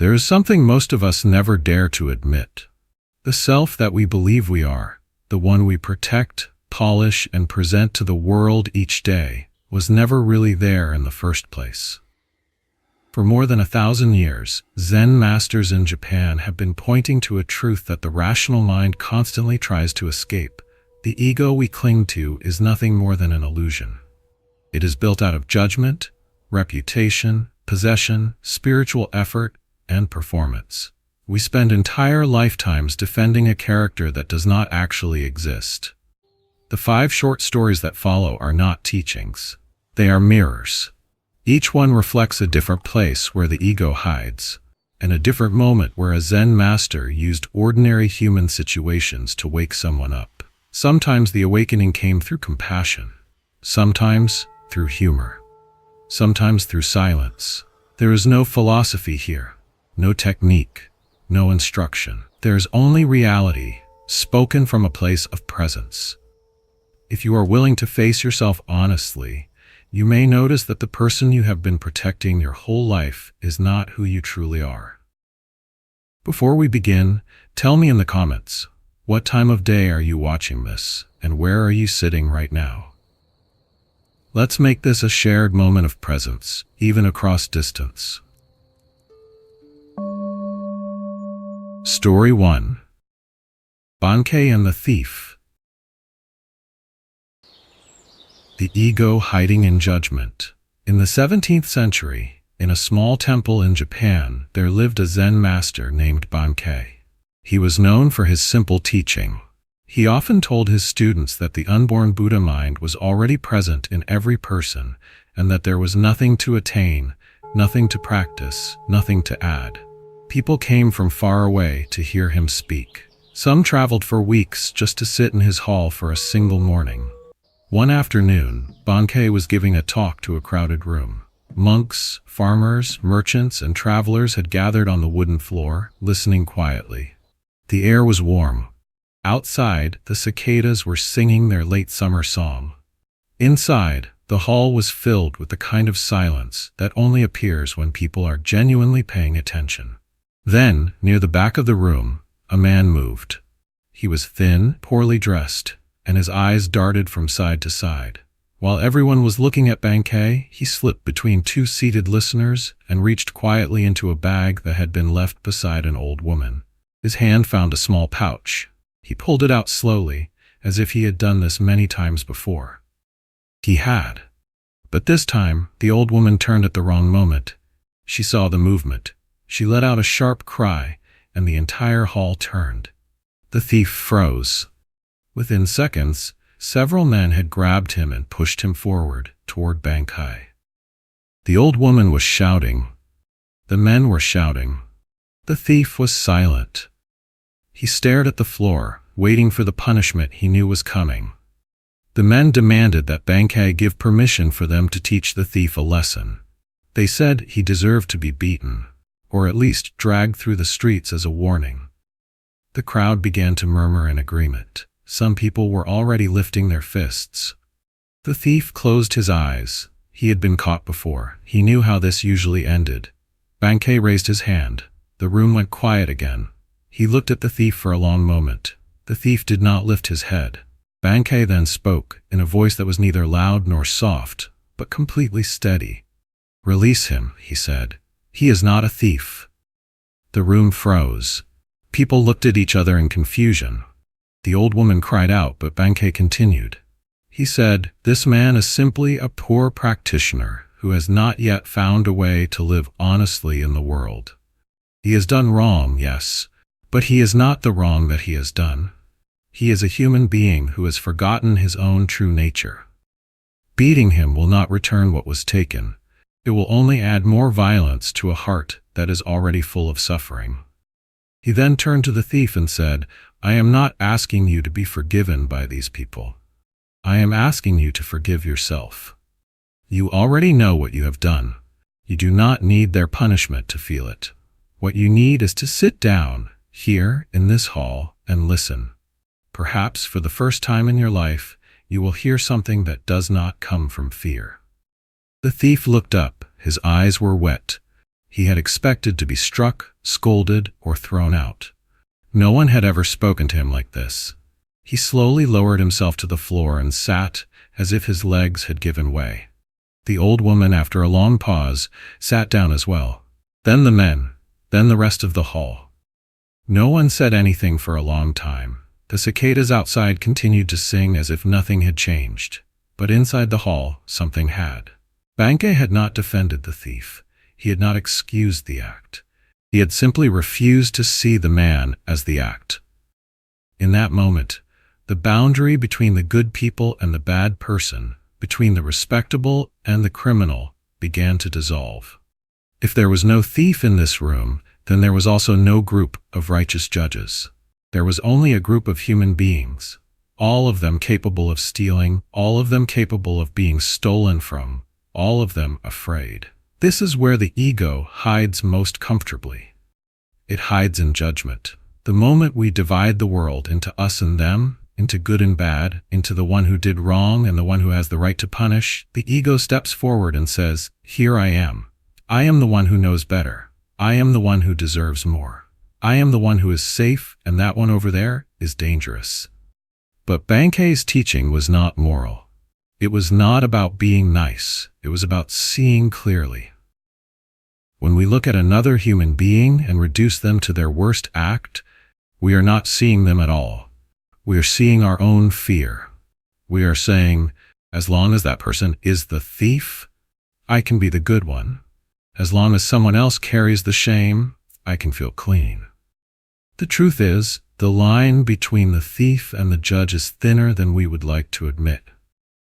There is something most of us never dare to admit. The self that we believe we are, the one we protect, polish, and present to the world each day, was never really there in the first place. For more than 1,000 years, Zen masters in Japan have been pointing to a truth that the rational mind constantly tries to escape. The ego we cling to is nothing more than an illusion. It is built out of judgment, reputation, possession, spiritual effort, and performance. We spend entire lifetimes defending a character that does not actually exist. The 5 short stories that follow are not teachings. They are mirrors. Each one reflects a different place where the ego hides, and a different moment where a Zen master used ordinary human situations to wake someone up. Sometimes the awakening came through compassion, sometimes through humor, sometimes through silence. There is no philosophy here, no technique, no instruction. There is only reality, spoken from a place of presence. If you are willing to face yourself honestly, you may notice that the person you have been protecting your whole life is not who you truly are. Before we begin, tell me in the comments, what time of day are you watching this, and where are you sitting right now? Let's make this a shared moment of presence, even across distance. Story 1. Bankei and the Thief. The ego hiding in judgment. In the 17th century, in a small temple in Japan, there lived a Zen master named Bankei. He was known for his simple teaching. He often told his students that the unborn Buddha mind was already present in every person, and that there was nothing to attain, nothing to practice, nothing to add. People came from far away to hear him speak. Some traveled for weeks just to sit in his hall for a single morning. One afternoon, Bankei was giving a talk to a crowded room. Monks, farmers, merchants, and travelers had gathered on the wooden floor, listening quietly. The air was warm. Outside, the cicadas were singing their late summer song. Inside, the hall was filled with the kind of silence that only appears when people are genuinely paying attention. Then, near the back of the room, a man moved. He was thin, poorly dressed, and his eyes darted from side to side. While everyone was looking at Bankei, he slipped between 2 seated listeners and reached quietly into a bag that had been left beside an old woman. His hand found a small pouch. He pulled it out slowly, as if he had done this many times before. He had. But this time, the old woman turned at the wrong moment. She saw the movement. She let out a sharp cry, and the entire hall turned. The thief froze. Within seconds, several men had grabbed him and pushed him forward, toward Bankei. The old woman was shouting. The men were shouting. The thief was silent. He stared at the floor, waiting for the punishment he knew was coming. The men demanded that Bankei give permission for them to teach the thief a lesson. They said he deserved to be beaten, or at least dragged through the streets as a warning. The crowd began to murmur in agreement. Some people were already lifting their fists. The thief closed his eyes. He had been caught before. He knew how this usually ended. Bankei raised his hand. The room went quiet again. He looked at the thief for a long moment. The thief did not lift his head. Bankei then spoke, in a voice that was neither loud nor soft, but completely steady. "Release him," he said. "He is not a thief." The room froze. People looked at each other in confusion. The old woman cried out, but Bankei continued. He said, "This man is simply a poor practitioner who has not yet found a way to live honestly in the world. He has done wrong, yes, but he is not the wrong that he has done. He is a human being who has forgotten his own true nature. Beating him will not return what was taken. It will only add more violence to a heart that is already full of suffering." He then turned to the thief and said, "I am not asking you to be forgiven by these people. I am asking you to forgive yourself. You already know what you have done. You do not need their punishment to feel it. What you need is to sit down, here, in this hall, and listen. Perhaps for the first time in your life, you will hear something that does not come from fear." The thief looked up. His eyes were wet. He had expected to be struck, scolded, or thrown out. No one had ever spoken to him like this. He slowly lowered himself to the floor and sat as if his legs had given way. The old woman, after a long pause, sat down as well. Then the men, then the rest of the hall. No one said anything for a long time. The cicadas outside continued to sing as if nothing had changed. But inside the hall, something had. Bankei had not defended the thief. He had not excused the act. He had simply refused to see the man as the act. In that moment, the boundary between the good people and the bad person, between the respectable and the criminal, began to dissolve. If there was no thief in this room, then there was also no group of righteous judges. There was only a group of human beings, all of them capable of stealing, all of them capable of being stolen from, all of them afraid. This is where the ego hides most comfortably. It hides in judgment. The moment we divide the world into us and them, into good and bad, into the one who did wrong and the one who has the right to punish, the ego steps forward and says, "Here I am. I am the one who knows better. I am the one who deserves more. I am the one who is safe, and that one over there is dangerous." But Bankei's teaching was not moral. It was not about being nice. It was about seeing clearly. When we look at another human being and reduce them to their worst act, we are not seeing them at all. We are seeing our own fear. We are saying, as long as that person is the thief, I can be the good one. As long as someone else carries the shame, I can feel clean. The truth is, the line between the thief and the judge is thinner than we would like to admit.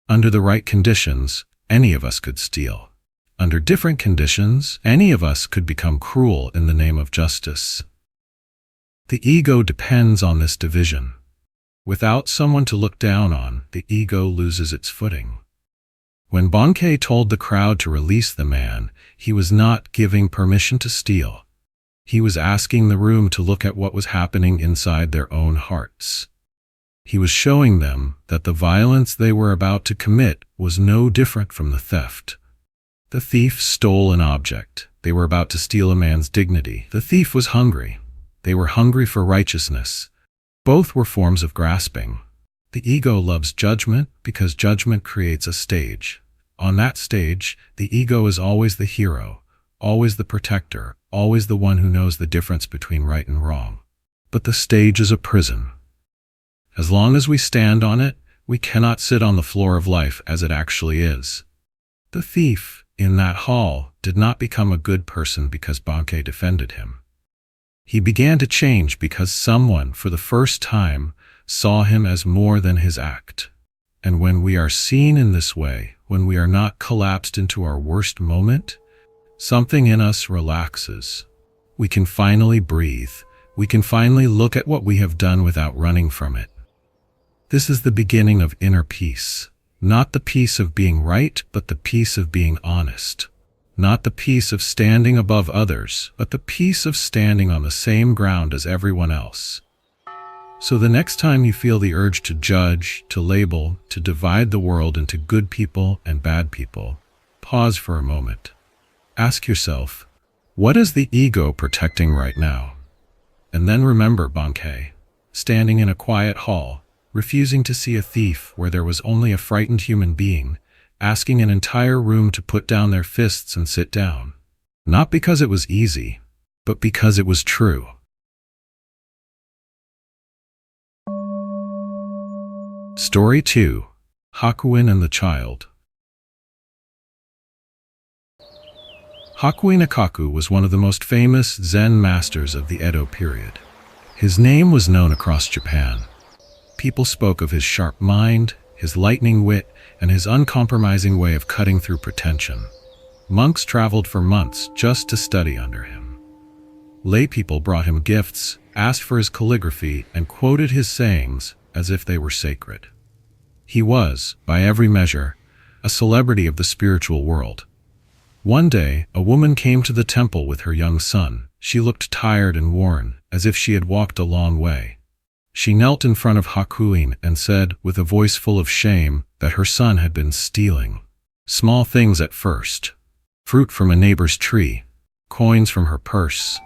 Under the right conditions, any of us could steal. Under different conditions, any of us could become cruel in the name of justice. The ego depends on this division. Without someone to look down on, the ego loses its footing. When Bankei told the crowd to release the man, he was not giving permission to steal. He was asking the room to look at what was happening inside their own hearts. He was showing them that the violence they were about to commit was no different from the theft. The thief stole an object. They were about to steal a man's dignity. The thief was hungry. They were hungry for righteousness. Both were forms of grasping. The ego loves judgment because judgment creates a stage. On that stage, the ego is always the hero, always the protector, always the one who knows the difference between right and wrong. But the stage is a prison. As long as we stand on it, we cannot sit on the floor of life as it actually is. The thief, in that hall, did not become a good person because Bankei defended him. He began to change because someone, for the first time, saw him as more than his act. And when we are seen in this way, when we are not collapsed into our worst moment, something in us relaxes. We can finally breathe. We can finally look at what we have done without running from it. This is the beginning of inner peace. Not the peace of being right, but the peace of being honest. Not the peace of standing above others, but the peace of standing on the same ground as everyone else. So the next time you feel the urge to judge, to label, to divide the world into good people and bad people, pause for a moment. Ask yourself, what is the ego protecting right now? And then remember Bankei, standing in a quiet hall, refusing to see a thief where there was only a frightened human being, asking an entire room to put down their fists and sit down. Not because it was easy, but because it was true. Story 2. Hakuin and the Child. Hakuin Ikkyū was one of the most famous Zen masters of the Edo period. His name was known across Japan. People spoke of his sharp mind, his lightning wit, and his uncompromising way of cutting through pretension. Monks traveled for months just to study under him. Lay people brought him gifts, asked for his calligraphy, and quoted his sayings as if they were sacred. He was, by every measure, a celebrity of the spiritual world. One day, a woman came to the temple with her young son. She looked tired and worn, as if she had walked a long way. She knelt in front of Hakuin and said, with a voice full of shame, that her son had been stealing. Small things at first. Fruit from a neighbor's tree. coins from her purse,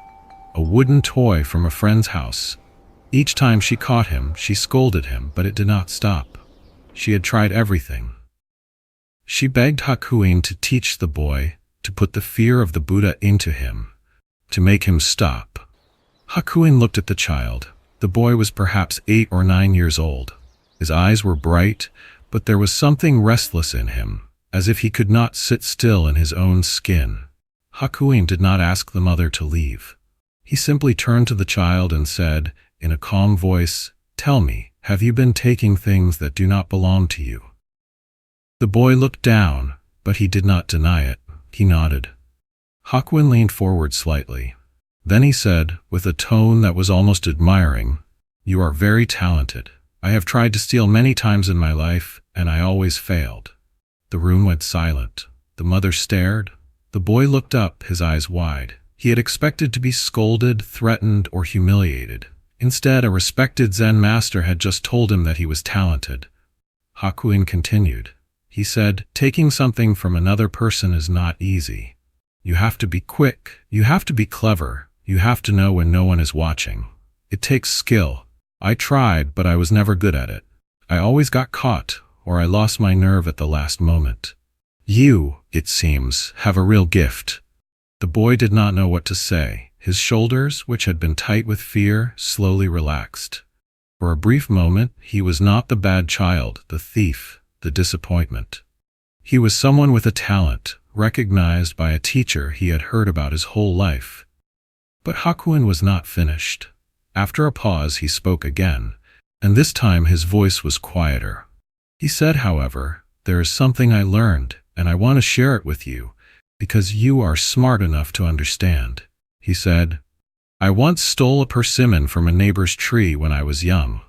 a wooden toy from a friend's house. Each time she caught him, she scolded him, but it did not stop. She had tried everything. She begged Hakuin to teach the boy, to put the fear of the Buddha into him, to make him stop. Hakuin looked at the child. The boy was perhaps 8 or 9 years old. His eyes were bright, but there was something restless in him, as if he could not sit still in his own skin. Hakuin did not ask the mother to leave. He simply turned to the child and said, in a calm voice, "Tell me, have you been taking things that do not belong to you?" The boy looked down, but he did not deny it. He nodded. Hakuin leaned forward slightly. Then he said, with a tone that was almost admiring, "You are very talented. I have tried to steal many times in my life, and I always failed." The room went silent. The mother stared. The boy looked up, his eyes wide. He had expected to be scolded, threatened, or humiliated. Instead, a respected Zen master had just told him that he was talented. Hakuin continued. He said, "Taking something from another person is not easy. You have to be quick. You have to be clever. You have to know when no one is watching. It takes skill. I tried, but I was never good at it. I always got caught, or I lost my nerve at the last moment. You, it seems, have a real gift." The boy did not know what to say. His shoulders, which had been tight with fear, slowly relaxed. For a brief moment, he was not the bad child, the thief, the disappointment. He was someone with a talent, recognized by a teacher he had heard about his whole life. But Hakuin was not finished. After a pause, he spoke again, and this time his voice was quieter. He said, however, "There is something I learned, and I want to share it with you, because you are smart enough to understand." He said, "I once stole a persimmon from a neighbor's tree when I was young.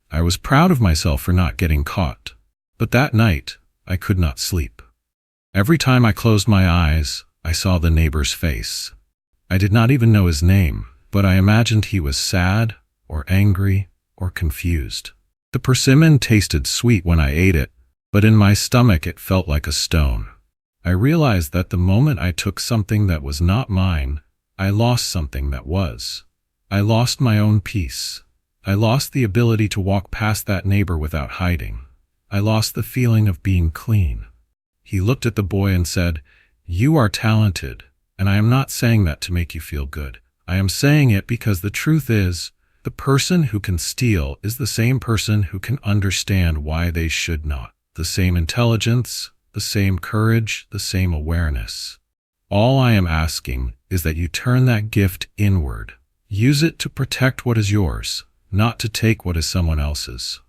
I was proud of myself for not getting caught, but that night I could not sleep. Every time I closed my eyes, I saw the neighbor's face. I did not even know his name, but I imagined he was sad, or angry, or confused. The persimmon tasted sweet when I ate it, but in my stomach it felt like a stone. I realized that the moment I took something that was not mine, I lost something that was. I lost my own peace. I lost the ability to walk past that neighbor without hiding. I lost the feeling of being clean." He looked at the boy and said, "You are talented, and I am not saying that to make you feel good. I am saying it because the truth is, the person who can steal is the same person who can understand why they should not. The same intelligence, the same courage, the same awareness. All I am asking is that you turn that gift inward. Use it to protect what is yours, not to take what is someone else's.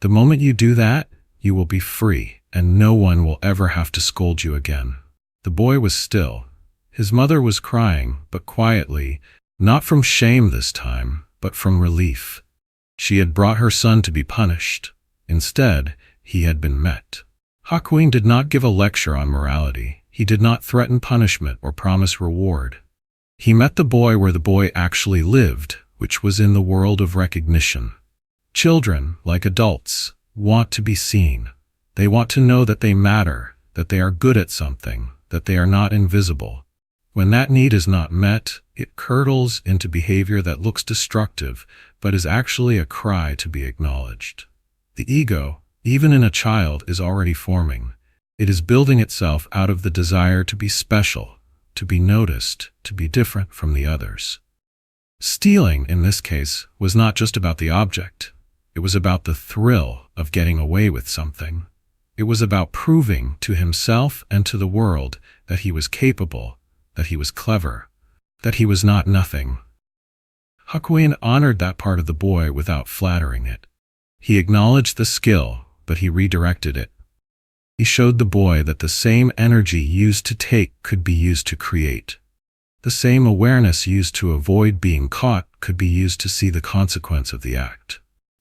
The moment you do that, you will be free, and no one will ever have to scold you again." The boy was still. His mother was crying, but quietly, not from shame this time, but from relief. She had brought her son to be punished. Instead, he had been met. Hakuin did not give a lecture on morality. He did not threaten punishment or promise reward. He met the boy where the boy actually lived, which was in the world of recognition. Children, like adults, want to be seen. They want to know that they matter, that they are good at something, that they are not invisible. When that need is not met, it curdles into behavior that looks destructive, but is actually a cry to be acknowledged. The ego, even in a child, is already forming. It is building itself out of the desire to be special, to be noticed, to be different from the others. Stealing, in this case, was not just about the object. It was about the thrill of getting away with something. It was about proving to himself and to the world that he was capable, that he was clever, that he was not nothing. Hakuin honored that part of the boy without flattering it. He acknowledged the skill, but he redirected it. He showed the boy that the same energy used to take could be used to create. The same awareness used to avoid being caught could be used to see the consequence of the act.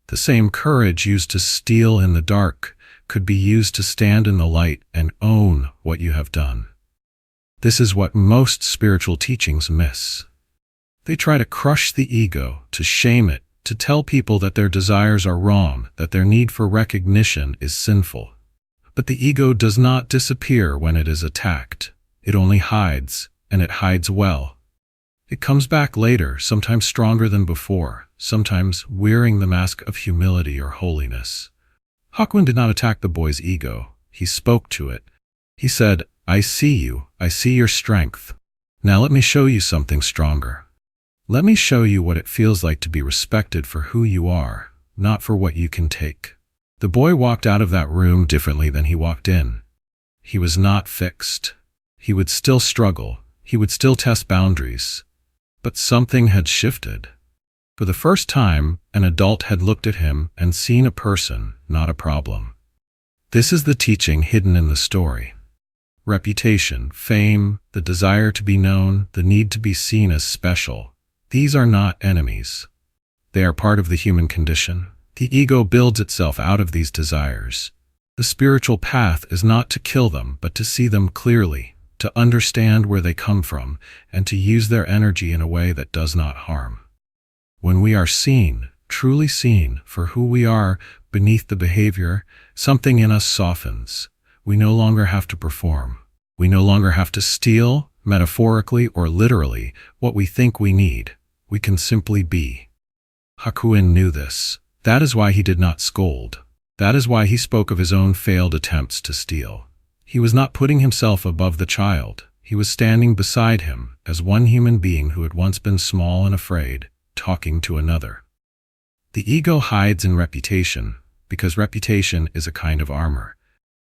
The same courage used to steal in the dark could be used to stand in the light and own what you have done. This is what most spiritual teachings miss. They try to crush the ego, to shame it, to tell people that their desires are wrong, that their need for recognition is sinful. But the ego does not disappear when it is attacked. It only hides. and it hides well. It comes back later, sometimes stronger than before, sometimes wearing the mask of humility or holiness. Hakuin did not attack the boy's ego. He spoke to it. He said, "I see you. I see your strength. Now let me show you something stronger. Let me show you what it feels like to be respected for who you are, not for what you can take." The boy walked out of that room differently than he walked in. He was not fixed. He would still struggle. He would still test boundaries. But something had shifted. For the first time, an adult had looked at him and seen a person, not a problem. This is the teaching hidden in the story. Reputation, fame, the desire to be known, the need to be seen as special. These are not enemies. They are part of the human condition. The ego builds itself out of these desires. The spiritual path is not to kill them, but to see them clearly, to understand where they come from, and to use their energy in a way that does not harm. When we are seen, truly seen, for who we are beneath the behavior, something in us softens. We no longer have to perform. We no longer have to steal, metaphorically or literally, what we think we need. We can simply be. Hakuin knew this. That is why he did not scold. That is why he spoke of his own failed attempts to steal. He was not putting himself above the child. He was standing beside him as one human being who had once been small and afraid, talking to another. The ego hides in reputation, because reputation is a kind of armor.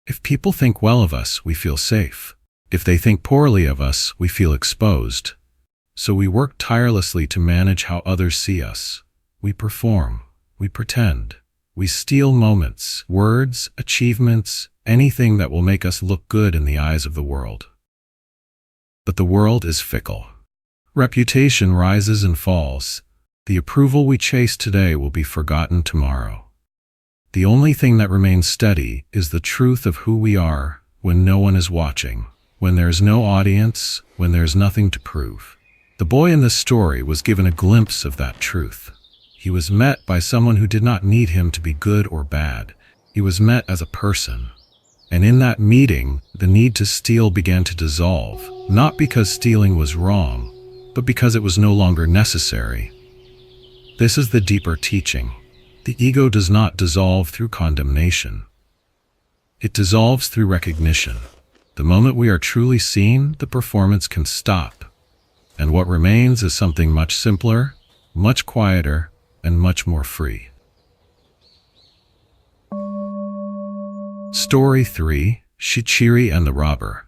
If people think well of us, we feel safe. If they think poorly of us, we feel exposed. So we work tirelessly to manage how others see us. We perform. We pretend. We steal moments, words, achievements, anything that will make us look good in the eyes of the world. But the world is fickle. Reputation rises and falls. The approval we chase today will be forgotten tomorrow. The only thing that remains steady is the truth of who we are when no one is watching, when there is no audience, when there is nothing to prove. The boy in this story was given a glimpse of that truth. He was met by someone who did not need him to be good or bad. He was met as a person. And in that meeting, the need to steal began to dissolve, not because stealing was wrong, but because it was no longer necessary. This is the deeper teaching. The ego does not dissolve through condemnation. It dissolves through recognition. The moment we are truly seen, the performance can stop. And what remains is something much simpler, much quieter, and much more free. Story 3: Shichiri and the Robber.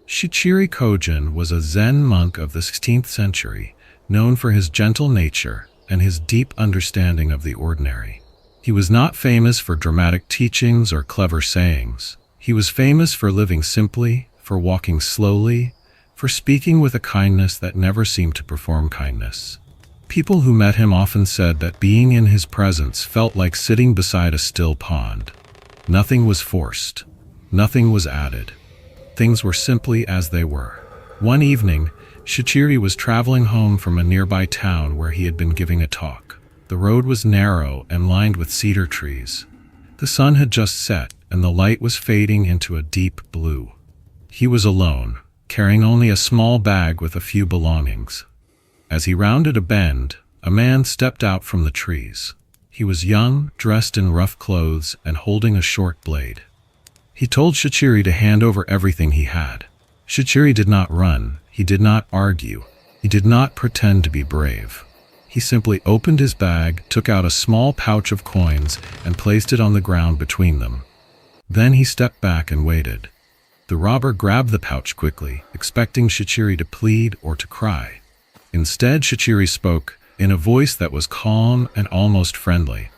Shichiri Kojin was a Zen monk of the 16th century, known for his gentle nature and his deep understanding of the ordinary. He was not famous for dramatic teachings or clever sayings. He was famous for living simply, for walking slowly, for speaking with a kindness that never seemed to perform kindness. People who met him often said that being in his presence felt like sitting beside a still pond. Nothing was forced. Nothing was added. Things were simply as they were. One evening, Shichiri was traveling home from a nearby town where he had been giving a talk. The road was narrow and lined with cedar trees. The sun had just set, and the light was fading into a deep blue. He was alone, carrying only a small bag with a few belongings. As he rounded a bend, a man stepped out from the trees. He was young, dressed in rough clothes, and holding a short blade. He told Shichiri to hand over everything he had. Shichiri did not run. He did not argue. He did not pretend to be brave. He simply opened his bag, took out a small pouch of coins, and placed it on the ground between them. Then he stepped back and waited. The robber grabbed the pouch quickly, expecting Shichiri to plead or to cry. Instead, Shichiri spoke, in a voice that was calm and almost friendly.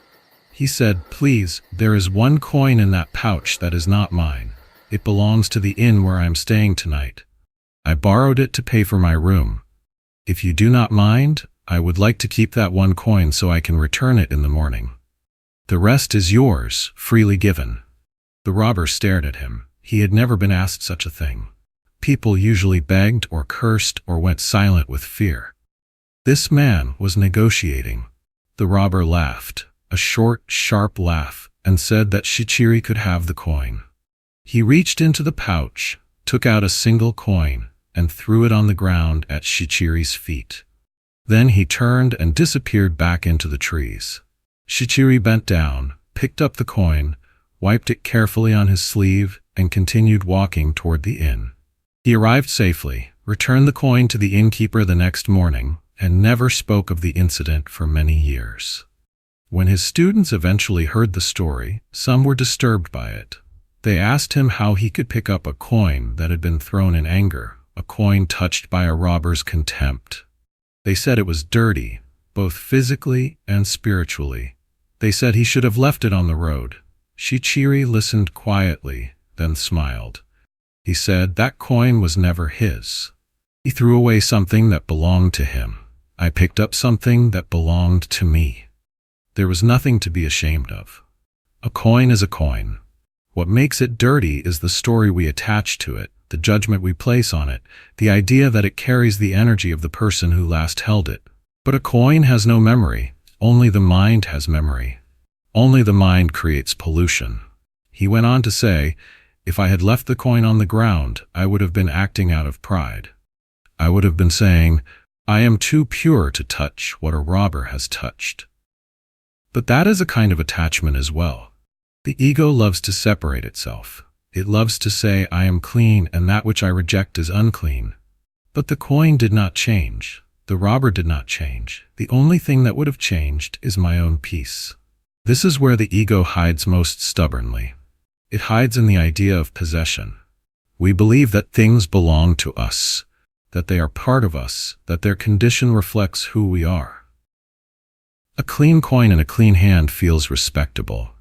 He said, "Please, there is one coin in that pouch that is not mine. It belongs to the inn where I am staying tonight. I borrowed it to pay for my room. If you do not mind, I would like to keep that one coin so I can return it in the morning. The rest is yours, freely given." The robber stared at him. He had never been asked such a thing. People usually begged or cursed or went silent with fear. This man was negotiating. The robber laughed, a short, sharp laugh, and said that Shichiri could have the coin. He reached into the pouch, took out a single coin, and threw it on the ground at Shichiri's feet. Then he turned and disappeared back into the trees. Shichiri bent down, picked up the coin, wiped it carefully on his sleeve, and continued walking toward the inn. He arrived safely, returned the coin to the innkeeper the next morning, and never spoke of the incident for many years. When his students eventually heard the story, some were disturbed by it. They asked him how he could pick up a coin that had been thrown in anger, a coin touched by a robber's contempt. They said it was dirty, both physically and spiritually. They said he should have left it on the road. Shichiri listened quietly, then smiled. He said that coin was never his. He threw away something that belonged to him. I picked up something that belonged to me. There was nothing to be ashamed of. A coin is a coin. What makes it dirty is the story we attach to it, the judgment we place on it, the idea that it carries the energy of the person who last held it. But a coin has no memory. Only the mind has memory. Only the mind creates pollution. He went on to say, if I had left the coin on the ground, I would have been acting out of pride. I would have been saying, I am too pure to touch what a robber has touched. But that is a kind of attachment as well. The ego loves to separate itself. It loves to say, I am clean and that which I reject is unclean. But the coin did not change. The robber did not change. The only thing that would have changed is my own peace. This is where the ego hides most stubbornly. It hides in the idea of possession. We believe that things belong to us, that they are part of us, that their condition reflects who we are. A clean coin in a clean hand feels respectable.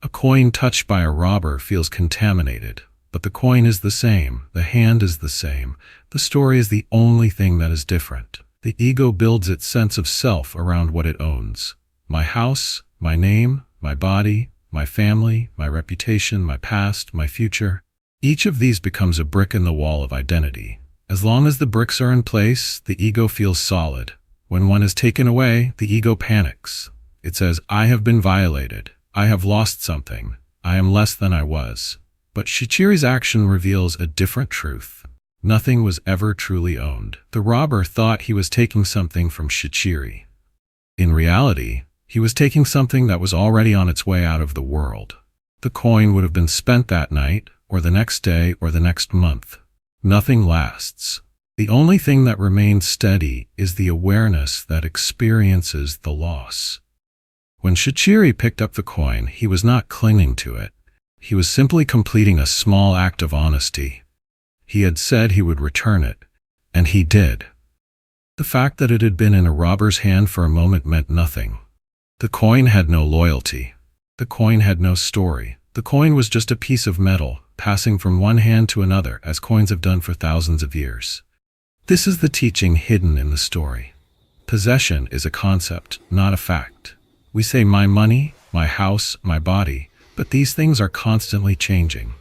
A coin touched by a robber feels contaminated, but the coin is the same, the hand is the same, the story is the only thing that is different. The ego builds its sense of self around what it owns. My house, my name, my body, my family, my reputation, my past, my future. Each of these becomes a brick in the wall of identity. As long as the bricks are in place, the ego feels solid. When one is taken away, the ego panics. It says, I have been violated. I have lost something. I am less than I was. But Shichiri's action reveals a different truth. Nothing was ever truly owned. The robber thought he was taking something from Shichiri. In reality, he was taking something that was already on its way out of the world. The coin would have been spent that night, or the next day, or the next month. Nothing lasts. The only thing that remains steady is the awareness that experiences the loss. When Shichiri picked up the coin, he was not clinging to it. He was simply completing a small act of honesty. He had said he would return it, and he did. The fact that it had been in a robber's hand for a moment meant nothing. The coin had no loyalty. The coin had no story. The coin was just a piece of metal, passing from one hand to another as coins have done for thousands of years. This is the teaching hidden in the story. Possession is a concept, not a fact. We say my money, my house, my body, but these things are constantly changing.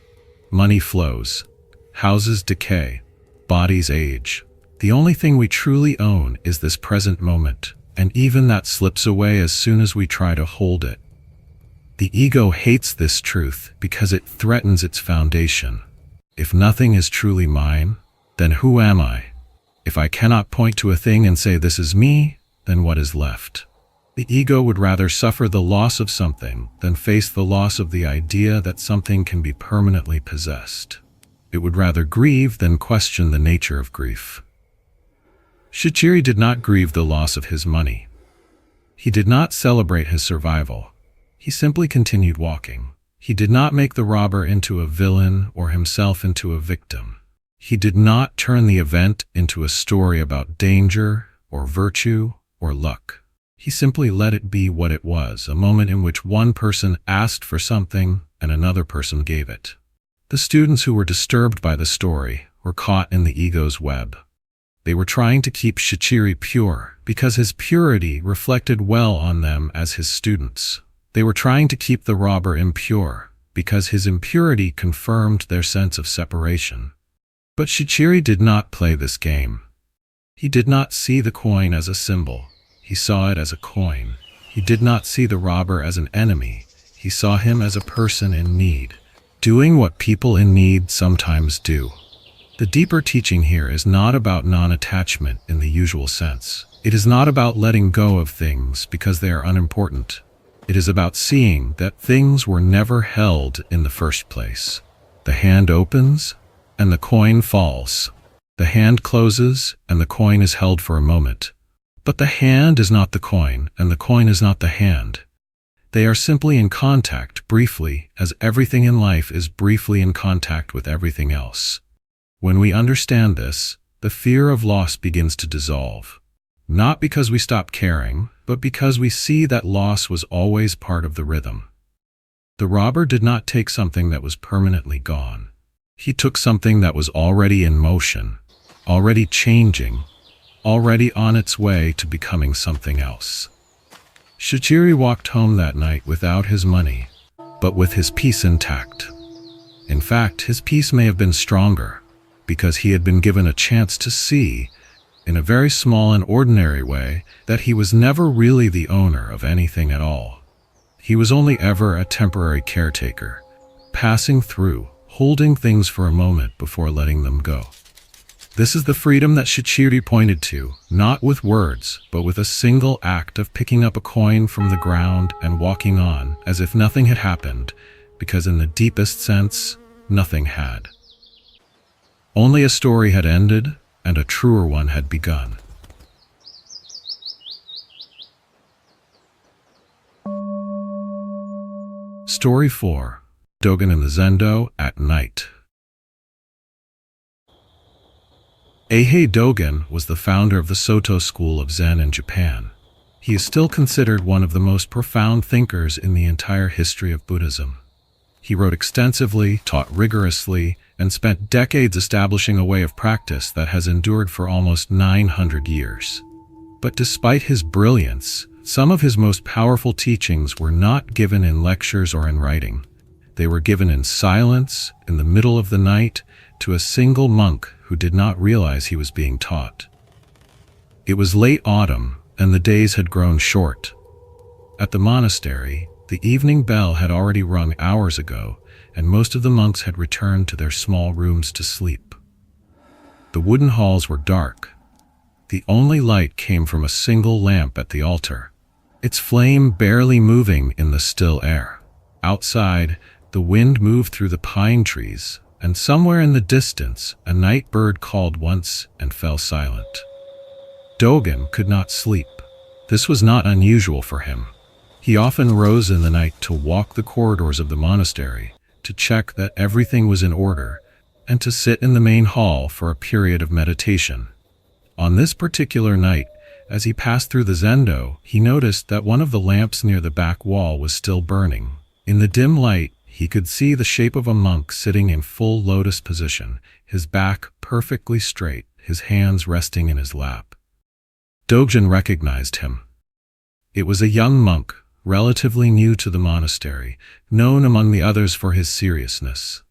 Money flows. Houses decay. Bodies age. The only thing we truly own is this present moment, and even that slips away as soon as we try to hold it. The ego hates this truth because it threatens its foundation. If nothing is truly mine, then who am I? If I cannot point to a thing and say this is me, then what is left? The ego would rather suffer the loss of something than face the loss of the idea that something can be permanently possessed. It would rather grieve than question the nature of grief. Shichiri did not grieve the loss of his money. He did not celebrate his survival. He simply continued walking. He did not make the robber into a villain or himself into a victim. He did not turn the event into a story about danger or virtue or luck. He simply let it be what it was, a moment in which one person asked for something and another person gave it. The students who were disturbed by the story were caught in the ego's web. They were trying to keep Shichiri pure because his purity reflected well on them as his students. They were trying to keep the robber impure because his impurity confirmed their sense of separation. But Shichiri did not play this game. He did not see the coin as a symbol. He saw it as a coin. He did not see the robber as an enemy. He saw him as a person in need. doing what people in need sometimes do. The deeper teaching here is not about non-attachment in the usual sense. It is not about letting go of things because they are unimportant. It is about seeing that things were never held in the first place. The hand opens, and the coin falls. The hand closes, and the coin is held for a moment. But the hand is not the coin, and the coin is not the hand. They are simply in contact briefly, as everything in life is briefly in contact with everything else. When we understand this, the fear of loss begins to dissolve. Not because we stop caring, but because we see that loss was always part of the rhythm. The robber did not take something that was permanently gone. He took something that was already in motion, already changing, already on its way to becoming something else. Shichiri walked home that night without his money, but with his peace intact. In fact, his peace may have been stronger, because he had been given a chance to see, in a very small and ordinary way, that he was never really the owner of anything at all. He was only ever a temporary caretaker, passing through, holding things for a moment before letting them go. This is the freedom that Shichiri pointed to, not with words, but with a single act of picking up a coin from the ground and walking on as if nothing had happened, because in the deepest sense, nothing had. Only a story had ended, and a truer one had begun. Story 4. Dōgen and the Zendo at night. Eihei Dōgen was the founder of the Soto school of Zen in Japan. He is still considered one of the most profound thinkers in the entire history of Buddhism. He wrote extensively, taught rigorously, and spent decades establishing a way of practice that has endured for almost 900 years. But despite his brilliance, some of his most powerful teachings were not given in lectures or in writing. They were given in silence, in the middle of the night, to a single monk who did not realize he was being taught. It was late autumn, and the days had grown short. At the monastery, the evening bell had already rung hours ago, and most of the monks had returned to their small rooms to sleep. The wooden halls were dark. The only light came from a single lamp at the altar, its flame barely moving in the still air. Outside, the wind moved through the pine trees, and somewhere in the distance, a night bird called once and fell silent. Dōgen could not sleep. This was not unusual for him. He often rose in the night to walk the corridors of the monastery, to check that everything was in order, and to sit in the main hall for a period of meditation. On this particular night, as he passed through the Zendo, he noticed that one of the lamps near the back wall was still burning. In the dim light, he could see the shape of a monk sitting in full lotus position, his back perfectly straight, his hands resting in his lap. Dōgen recognized him. It was a young monk, relatively new to the monastery, known among the others for his seriousness.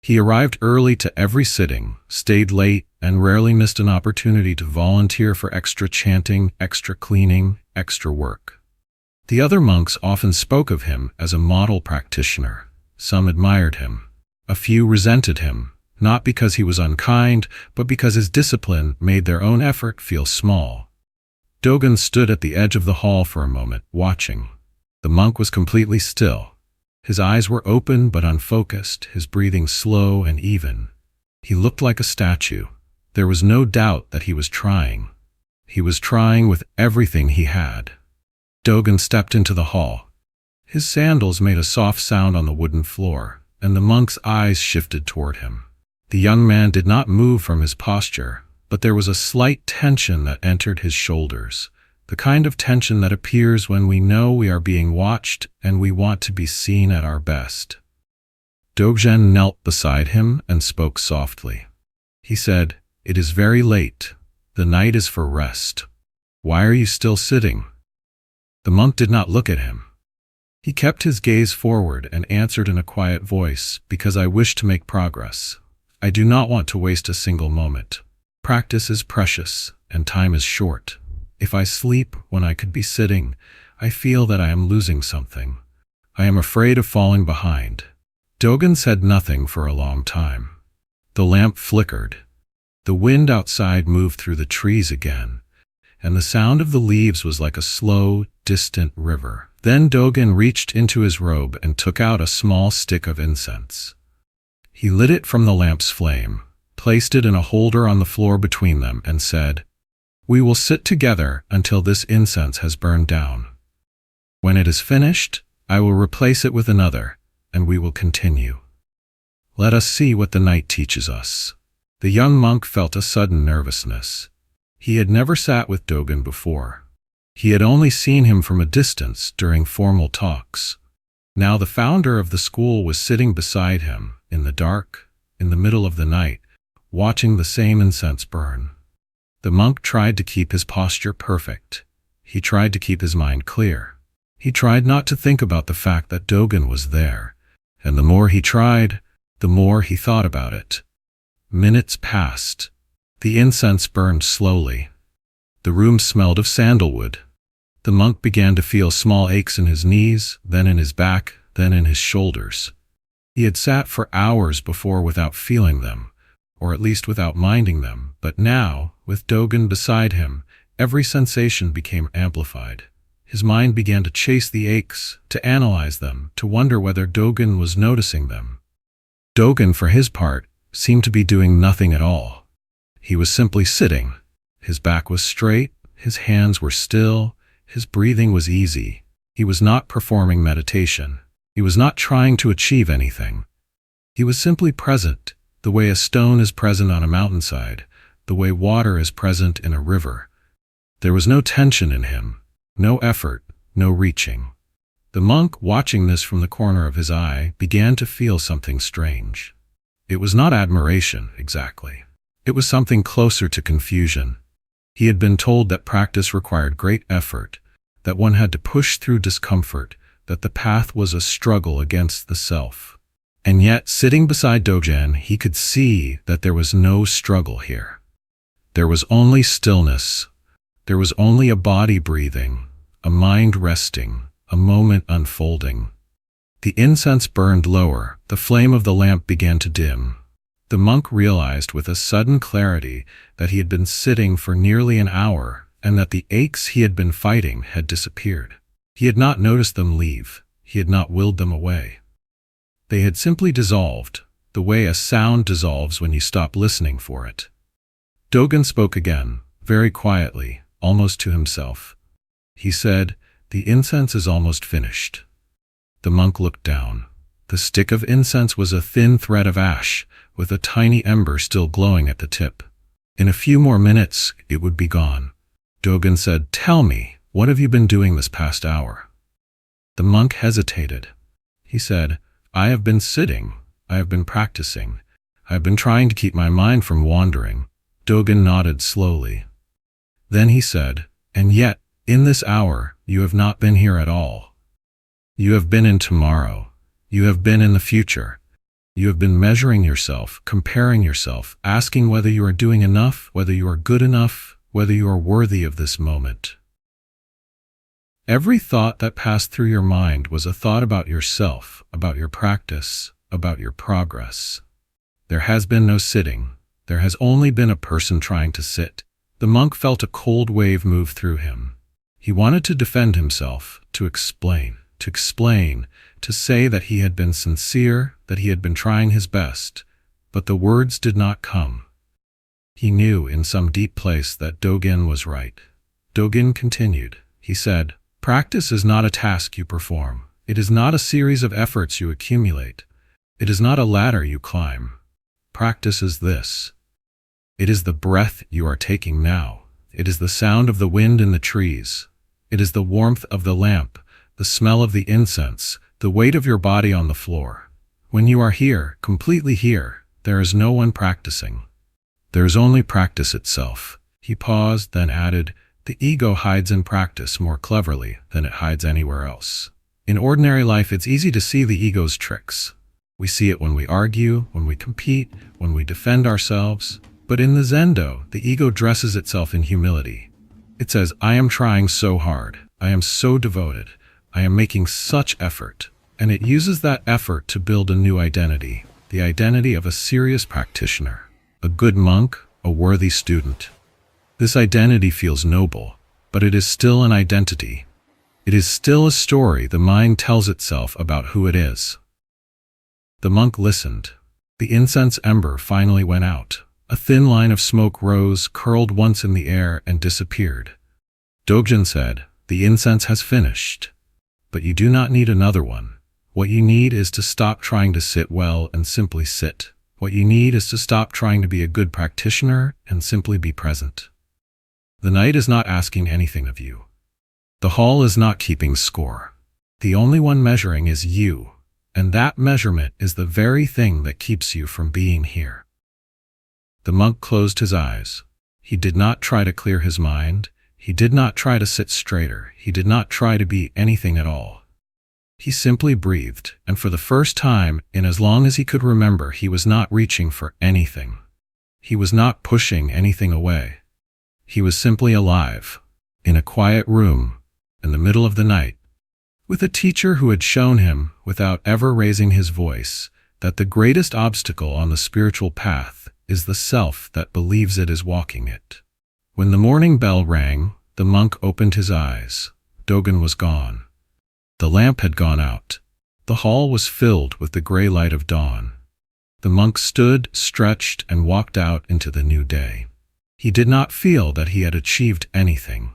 He arrived early to every sitting, stayed late, and rarely missed an opportunity to volunteer for extra chanting, extra cleaning, extra work. The other monks often spoke of him as a model practitioner. Some admired him. A few resented him, not because he was unkind, but because his discipline made their own effort feel small. Dōgen stood at the edge of the hall for a moment, watching. The monk was completely still. His eyes were open but unfocused, his breathing slow and even. He looked like a statue. There was no doubt that he was trying. He was trying with everything he had. Dōgen stepped into the hall. His sandals made a soft sound on the wooden floor, and the monk's eyes shifted toward him. The young man did not move from his posture, but there was a slight tension that entered his shoulders, the kind of tension that appears when we know we are being watched and we want to be seen at our best. Dōgen knelt beside him and spoke softly. He said, "It is very late. The night is for rest. Why are you still sitting?" The monk did not look at him. He kept his gaze forward and answered in a quiet voice, "Because I wish to make progress. I do not want to waste a single moment. Practice is precious, and time is short. If I sleep when I could be sitting, I feel that I am losing something. I am afraid of falling behind. Dōgen said nothing for a long time. The lamp flickered. The wind outside moved through the trees again, and the sound of the leaves was like a slow, distant river. Then Dōgen reached into his robe and took out a small stick of incense. He lit it from the lamp's flame, placed it in a holder on the floor between them, and said, "We will sit together until this incense has burned down. When it is finished, I will replace it with another, and we will continue. Let us see what the night teaches us." The young monk felt a sudden nervousness. He had never sat with Dōgen before. He had only seen him from a distance during formal talks. Now the founder of the school was sitting beside him, in the dark, in the middle of the night, watching the same incense burn. The monk tried to keep his posture perfect. He tried to keep his mind clear. He tried not to think about the fact that Dōgen was there, and the more he tried, the more he thought about it. Minutes passed. The incense burned slowly. The room smelled of sandalwood. The monk began to feel small aches in his knees, then in his back, then in his shoulders. He had sat for hours before without feeling them, or at least without minding them, but now, with Dōgen beside him, every sensation became amplified. His mind began to chase the aches, to analyze them, to wonder whether Dōgen was noticing them. Dōgen, for his part, seemed to be doing nothing at all. He was simply sitting. His back was straight, his hands were still, his breathing was easy. He was not performing meditation. He was not trying to achieve anything. He was simply present, the way a stone is present on a mountainside, the way water is present in a river. There was no tension in him, no effort, no reaching. The monk, watching this from the corner of his eye, began to feel something strange. It was not admiration, exactly. It was something closer to confusion. He had been told that practice required great effort, that one had to push through discomfort, that the path was a struggle against the self. And yet, sitting beside Dōgen, he could see that there was no struggle here. There was only stillness. There was only a body breathing, a mind resting, a moment unfolding. The incense burned lower. The flame of the lamp began to dim. The monk realized with a sudden clarity that he had been sitting for nearly an hour, and that the aches he had been fighting had disappeared. He had not noticed them leave. He had not willed them away. They had simply dissolved, the way a sound dissolves when you stop listening for it. Dōgen spoke again, very quietly, almost to himself. He said, "The incense is almost finished." The monk looked down. The stick of incense was a thin thread of ash, with a tiny ember still glowing at the tip. In a few more minutes, it would be gone. Dōgen said, "Tell me, what have you been doing this past hour?" The monk hesitated. He said, "I have been sitting. I have been practicing. I have been trying to keep my mind from wandering." Dōgen nodded slowly. Then he said, "And yet, in this hour, you have not been here at all. You have been in tomorrow. You have been in the future. You have been measuring yourself, comparing yourself, asking whether you are doing enough, whether you are good enough, whether you are worthy of this moment. Every thought that passed through your mind was a thought about yourself, about your practice, about your progress. There has been no sitting. There has only been a person trying to sit." The monk felt a cold wave move through him. He wanted to defend himself, to explain, to say that he had been sincere, that he had been trying his best, but the words did not come. He knew in some deep place that Dōgen was right. Dōgen continued. He said, "Practice is not a task you perform. It is not a series of efforts you accumulate. It is not a ladder you climb. Practice is this. It is the breath you are taking now. It is the sound of the wind in the trees. It is the warmth of the lamp, the smell of the incense, the weight of your body on the floor. When you are here, completely here, there is no one practicing. There is only practice itself." He paused, then added, "The ego hides in practice more cleverly than it hides anywhere else. In ordinary life, it's easy to see the ego's tricks. We see it when we argue, when we compete, when we defend ourselves. But in the Zendo, the ego dresses itself in humility. It says, 'I am trying so hard. I am so devoted. I am making such effort.' and it uses that effort to build a new identity, the identity of a serious practitioner, a good monk, a worthy student. This identity feels noble, but it is still an identity. It is still a story the mind tells itself about who it is. The monk listened. The incense ember finally went out. A thin line of smoke rose, curled once in the air, and disappeared. Dōgen said, "The incense has finished. But you do not need another one. What you need is to stop trying to sit well and simply sit. What you need is to stop trying to be a good practitioner and simply be present. The night is not asking anything of you. The hall is not keeping score. The only one measuring is you, and that measurement is the very thing that keeps you from being here." The monk closed his eyes. He did not try to clear his mind. He did not try to sit straighter. He did not try to be anything at all. He simply breathed, and for the first time in as long as he could remember, he was not reaching for anything. He was not pushing anything away. He was simply alive, in a quiet room, in the middle of the night, with a teacher who had shown him, without ever raising his voice, that the greatest obstacle on the spiritual path is the self that believes it is walking it. When the morning bell rang, the monk opened his eyes. Dōgen was gone. The lamp had gone out. The hall was filled with the gray light of dawn. The monk stood, stretched, and walked out into the new day. He did not feel that he had achieved anything.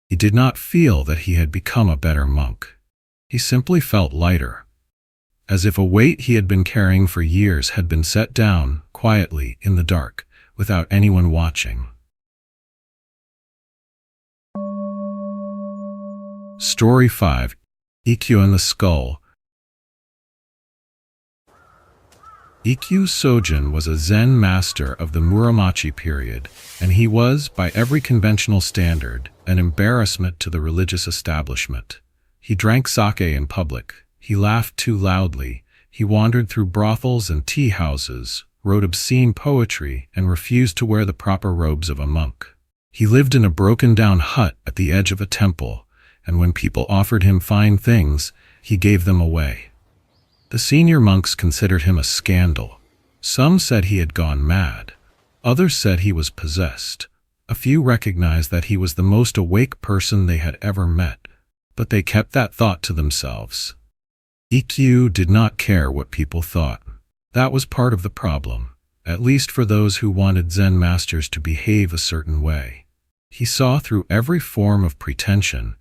He did not feel that he had become a better monk. He simply felt lighter, as if a weight he had been carrying for years had been set down, quietly, in the dark, without anyone watching. Story 5. Ikkyū and the Skull. Ikkyū Sojin was a Zen master of the Muromachi period, and he was, by every conventional standard, an embarrassment to the religious establishment. He drank sake in public. He laughed too loudly. He wandered through brothels and tea houses, wrote obscene poetry, and refused to wear the proper robes of a monk. He lived in a broken-down hut at the edge of a temple, and when people offered him fine things, he gave them away. The senior monks considered him a scandal. Some said he had gone mad. Others said he was possessed. A few recognized that he was the most awake person they had ever met, but they kept that thought to themselves. Ikkyū did not care what people thought. That was part of the problem, at least for those who wanted Zen masters to behave a certain way. He saw through every form of pretension,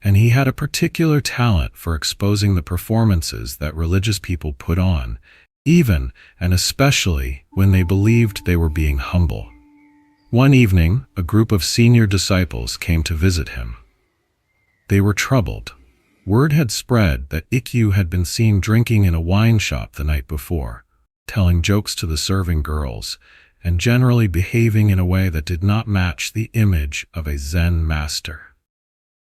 and he had a particular talent for exposing the performances that religious people put on, even and especially when they believed they were being humble. One evening, a group of senior disciples came to visit him. They were troubled. Word had spread that Ikkyū had been seen drinking in a wine shop the night before, telling jokes to the serving girls, and generally behaving in a way that did not match the image of a Zen master.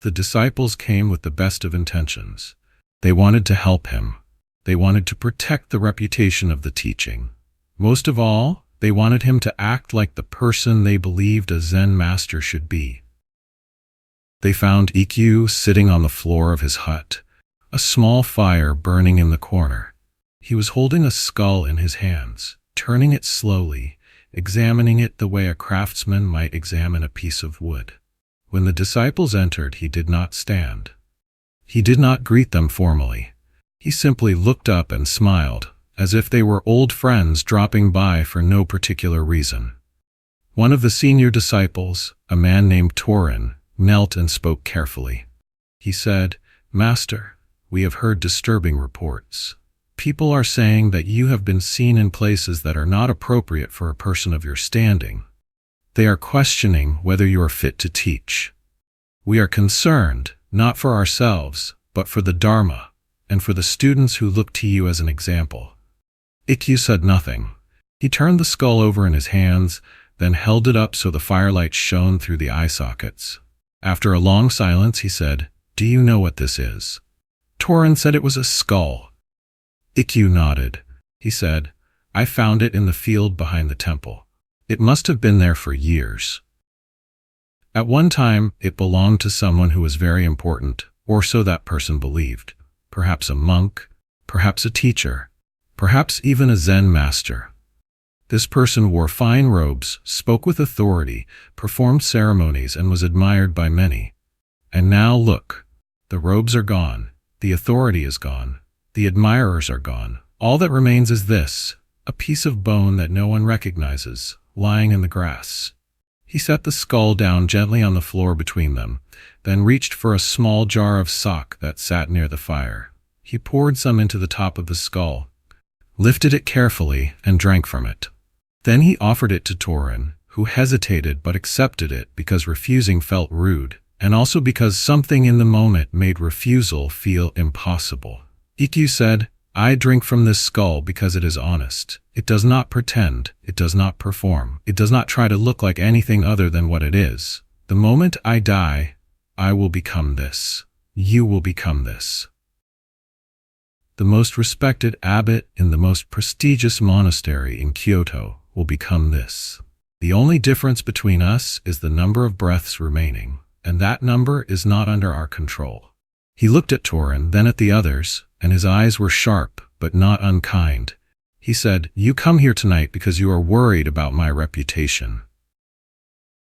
The disciples came with the best of intentions. They wanted to help him. They wanted to protect the reputation of the teaching. Most of all, they wanted him to act like the person they believed a Zen master should be. They found Ikkyū sitting on the floor of his hut, a small fire burning in the corner. He was holding a skull in his hands, turning it slowly, examining it the way a craftsman might examine a piece of wood. When the disciples entered, he did not stand. He did not greet them formally. He simply looked up and smiled, as if they were old friends dropping by for no particular reason. One of the senior disciples, a man named Torin, knelt and spoke carefully. He said, "Master, we have heard disturbing reports. People are saying that you have been seen in places that are not appropriate for a person of your standing. They are questioning whether you are fit to teach. We are concerned, not for ourselves, but for the Dharma, and for the students who look to you as an example." Ikkyū said nothing. He turned the skull over in his hands, then held it up so the firelight shone through the eye sockets. After a long silence, he said, "Do you know what this is?" Torin said it was a skull. Ikkyū nodded. He said, "I found it in the field behind the temple. It must have been there for years. At one time, it belonged to someone who was very important, or so that person believed. Perhaps a monk, perhaps a teacher, perhaps even a Zen master. This person wore fine robes, spoke with authority, performed ceremonies, and was admired by many. And now look, the robes are gone, the authority is gone, the admirers are gone. All that remains is this, a piece of bone that no one recognizes, lying in the grass. He set the skull down gently on the floor between them, then reached for a small jar of sake that sat near the fire. He poured some into the top of the skull, lifted it carefully, and drank from it. Then he offered it to Torin, who hesitated but accepted it because refusing felt rude, and also because something in the moment made refusal feel impossible. Ikkyū said, "I drink from this skull because it is honest. It does not pretend, it does not perform, it does not try to look like anything other than what it is. The moment I die, I will become this. You will become this." The most respected abbot in the most prestigious monastery in Kyoto will become this. The only difference between us is the number of breaths remaining, and that number is not under our control. He looked at Torin, then at the others, and his eyes were sharp, but not unkind. He said, "You come here tonight because you are worried about my reputation.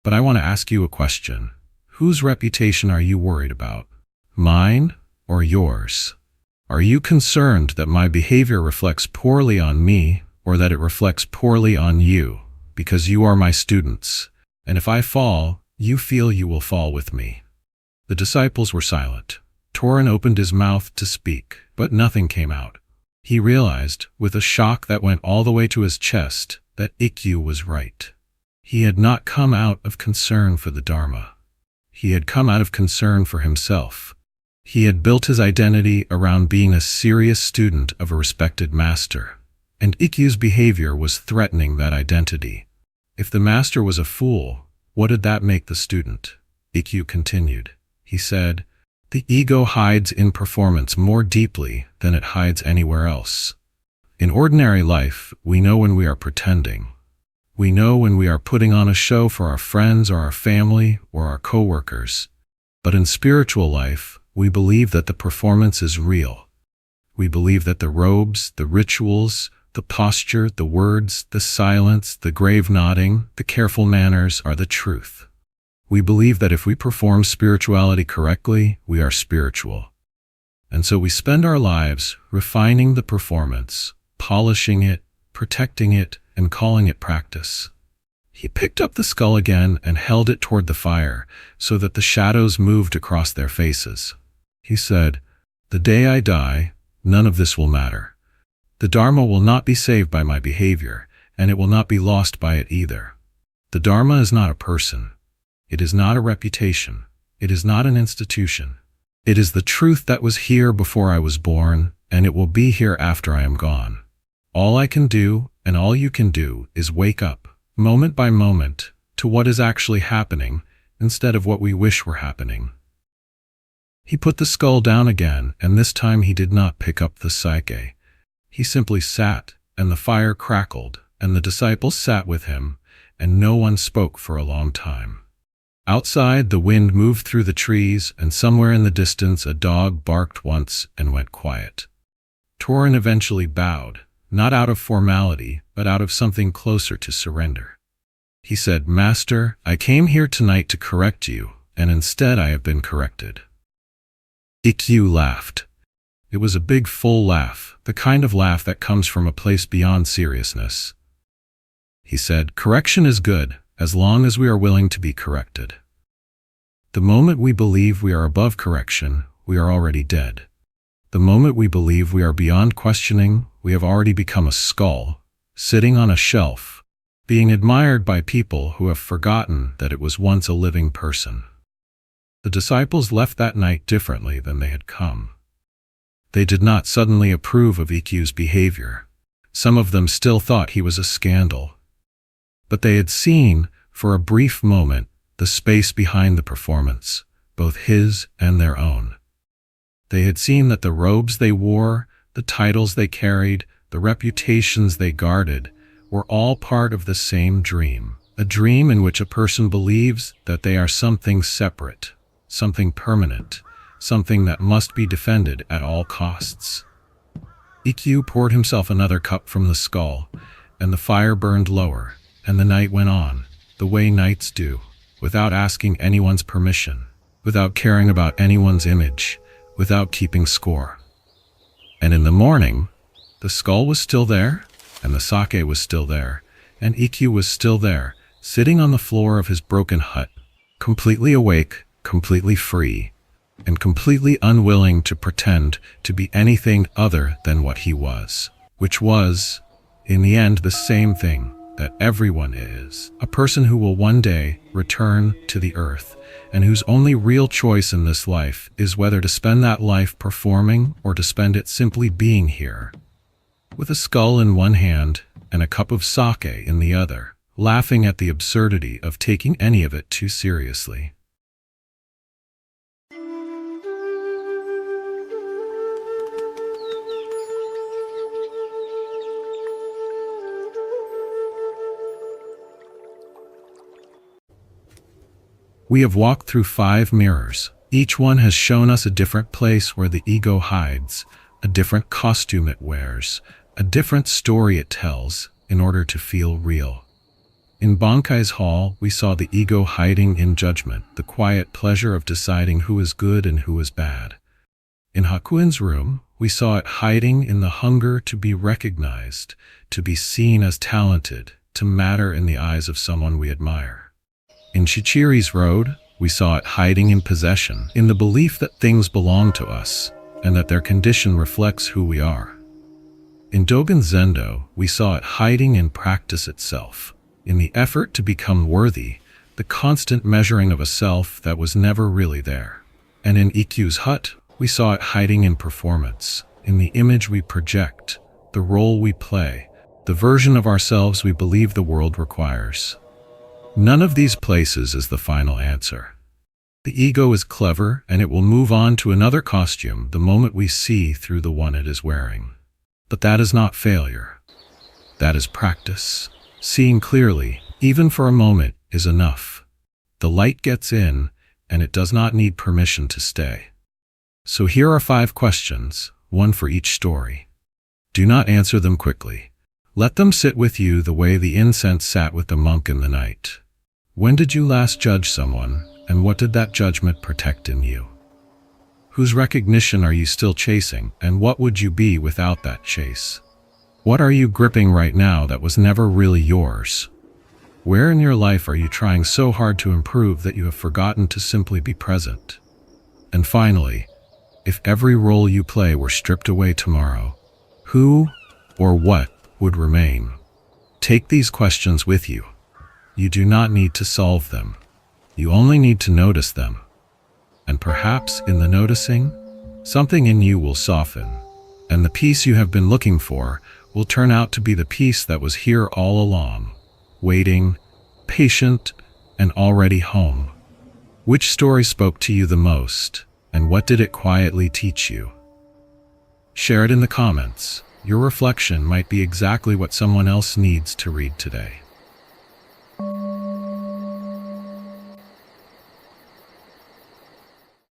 But I want to ask you a question. Whose reputation are you worried about? Mine or yours? Are you concerned that my behavior reflects poorly on me, or that it reflects poorly on you, because you are my students, and if I fall, you feel you will fall with me?" The disciples were silent. Torin opened his mouth to speak, but nothing came out. He realized, with a shock that went all the way to his chest, that Ikkyū was right. He had not come out of concern for the Dharma. He had come out of concern for himself. He had built his identity around being a serious student of a respected master, and Ikkyū's behavior was threatening that identity. If the master was a fool, what did that make the student? Ikkyū continued. He said, "The ego hides in performance more deeply than it hides anywhere else. In ordinary life, we know when we are pretending. We know when we are putting on a show for our friends or our family or our coworkers. But in spiritual life, we believe that the performance is real. We believe that the robes, the rituals, the posture, the words, the silence, the grave nodding, the careful manners are the truth. We believe that if we perform spirituality correctly, we are spiritual. And so we spend our lives refining the performance, polishing it, protecting it, and calling it practice." He picked up the skull again and held it toward the fire so that the shadows moved across their faces. He said, "The day I die, none of this will matter. The Dharma will not be saved by my behavior, and it will not be lost by it either. The Dharma is not a person. It is not a reputation. It is not an institution. It is the truth that was here before I was born, and it will be here after I am gone. All I can do, and all you can do, is wake up, moment by moment, to what is actually happening, instead of what we wish were happening." He put the skull down again, and this time he did not pick up the sake. He simply sat, and the fire crackled, and the disciples sat with him, and no one spoke for a long time. Outside, the wind moved through the trees, and somewhere in the distance a dog barked once and went quiet. Torin eventually bowed, not out of formality, but out of something closer to surrender. He said, "Master, I came here tonight to correct you, and instead I have been corrected." Ikkyū laughed. It was a big, full laugh, the kind of laugh that comes from a place beyond seriousness. He said, "Correction is good, as long as we are willing to be corrected. The moment we believe we are above correction, we are already dead. The moment we believe we are beyond questioning, we have already become a skull, sitting on a shelf, being admired by people who have forgotten that it was once a living person." The disciples left that night differently than they had come. They did not suddenly approve of Ikkyū's behavior. Some of them still thought he was a scandal. But they had seen, for a brief moment, the space behind the performance, both his and their own. They had seen that the robes they wore, the titles they carried, the reputations they guarded, were all part of the same dream, a dream in which a person believes that they are something separate, something permanent, something that must be defended at all costs. Ikkyū poured himself another cup from the skull, and the fire burned lower, and the night went on, the way nights do, without asking anyone's permission, without caring about anyone's image, without keeping score. And in the morning, the skull was still there, and the sake was still there, and Ikkyū was still there, sitting on the floor of his broken hut, completely awake, completely free, and completely unwilling to pretend to be anything other than what he was, which was, in the end, the same thing that everyone is, a person who will one day return to the earth, and whose only real choice in this life is whether to spend that life performing or to spend it simply being here, with a skull in one hand and a cup of sake in the other, laughing at the absurdity of taking any of it too seriously. We have walked through 5 mirrors. Each one has shown us a different place where the ego hides, a different costume it wears, a different story it tells in order to feel real. In Bankei's hall, we saw the ego hiding in judgment, the quiet pleasure of deciding who is good and who is bad. In Hakuin's room, we saw it hiding in the hunger to be recognized, to be seen as talented, to matter in the eyes of someone we admire. In Shichiri's road, we saw it hiding in possession, in the belief that things belong to us, and that their condition reflects who we are. In Dōgen's Zendo, we saw it hiding in practice itself, in the effort to become worthy, the constant measuring of a self that was never really there. And in Ikkyū's hut, we saw it hiding in performance, in the image we project, the role we play, the version of ourselves we believe the world requires. None of these places is the final answer. The ego is clever, and it will move on to another costume the moment we see through the one it is wearing. But that is not failure. That is practice. Seeing clearly, even for a moment, is enough. The light gets in, and it does not need permission to stay. So here are 5 questions, one for each story. Do not answer them quickly. Let them sit with you the way the incense sat with the monk in the night. When did you last judge someone, and what did that judgment protect in you? Whose recognition are you still chasing, and what would you be without that chase? What are you gripping right now that was never really yours? Where in your life are you trying so hard to improve that you have forgotten to simply be present? And finally, if every role you play were stripped away tomorrow, who or what would remain? Take these questions with you. You do not need to solve them. You only need to notice them. And perhaps in the noticing, something in you will soften, and the peace you have been looking for will turn out to be the peace that was here all along, waiting, patient, and already home. Which story spoke to you the most, and what did it quietly teach you? Share it in the comments. Your reflection might be exactly what someone else needs to read today.